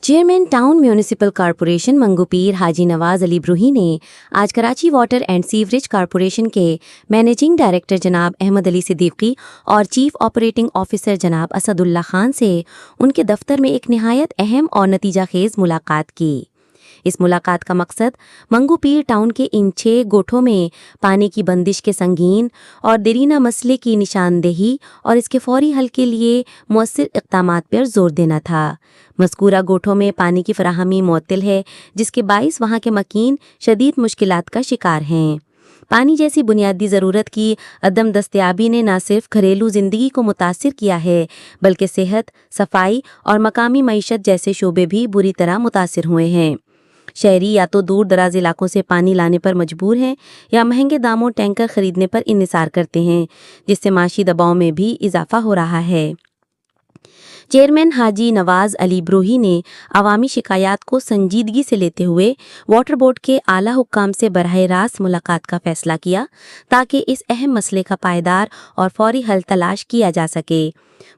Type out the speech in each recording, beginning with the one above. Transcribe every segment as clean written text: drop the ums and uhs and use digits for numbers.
Chairman town municipal corporation منگو پیر حاجی نواز علی بروہی نے آج Karachi water and sewerage corporation کے مینیجنگ ڈائریکٹر جناب احمد علی صدیقی اور چیف آپریٹنگ آفیسر جناب اسد اللہ خان سے ان کے دفتر میں ایک نہایت اہم اور نتیجہ خیز ملاقات کی۔ اس ملاقات کا مقصد منگو پیر ٹاؤن کے ان 6 گوٹھوں میں پانی کی بندش کے سنگین اور دیرینہ مسئلے کی نشاندہی اور اس کے فوری حل کے لیے مؤثر اقدامات پر زور دینا تھا۔ مذکورہ گوٹھوں میں پانی کی فراہمی معطل ہے، جس کے باعث وہاں کے مکین شدید مشکلات کا شکار ہیں۔ پانی جیسی بنیادی ضرورت کی عدم دستیابی نے نہ صرف گھریلو زندگی کو متاثر کیا ہے، بلکہ صحت، صفائی اور مقامی معیشت جیسے شعبے بھی بری طرح متاثر ہوئے ہیں۔ شہری یا تو دور دراز علاقوں سے پانی لانے پر مجبور ہیں یا مہنگے داموں ٹینکر خریدنے پر انحصار کرتے ہیں، جس سے معاشی دباؤ میں بھی اضافہ ہو رہا ہے۔ چیئرمین حاجی نواز علی بروہی نے عوامی شکایات کو سنجیدگی سے لیتے ہوئے واٹر بورڈ کے اعلیٰ حکام سے براہ راست ملاقات کا فیصلہ کیا تاکہ اس اہم مسئلے کا پائیدار اور فوری حل تلاش کیا جا سکے۔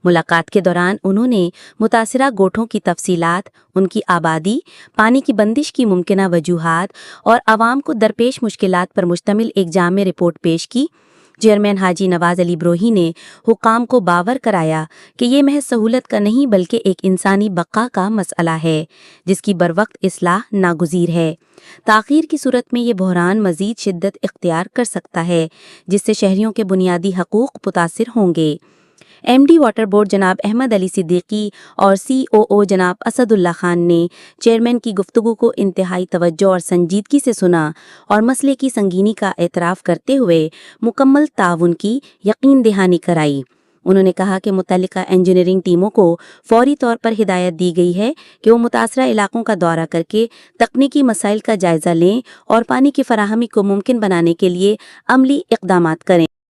ملاقات کے دوران انہوں نے متاثرہ گوٹھوں کی تفصیلات، ان کی آبادی، پانی کی بندش کی ممکنہ وجوہات اور عوام کو درپیش مشکلات پر مشتمل ایک جامع رپورٹ پیش کی۔ چیئرمین حاجی نواز علی بروہی نے حکام کو باور کرایا کہ یہ محض سہولت کا نہیں بلکہ ایک انسانی بقا کا مسئلہ ہے، جس کی بروقت اصلاح ناگزیر ہے۔ تاخیر کی صورت میں یہ بحران مزید شدت اختیار کر سکتا ہے، جس سے شہریوں کے بنیادی حقوق متاثر ہوں گے۔ ایم ڈی واٹر بورڈ جناب احمد علی صدیقی اور سی او جناب اسد اللہ خان نے چیئرمین کی گفتگو کو انتہائی توجہ اور سنجیدگی سے سنا اور مسئلے کی سنگینی کا اعتراف کرتے ہوئے مکمل تعاون کی یقین دہانی کرائی۔ انہوں نے کہا کہ متعلقہ انجینئرنگ ٹیموں کو فوری طور پر ہدایت دی گئی ہے کہ وہ متاثرہ علاقوں کا دورہ کر کے تکنیکی مسائل کا جائزہ لیں اور پانی کی فراہمی کو ممکن بنانے کے لیے عملی اقدامات کریں۔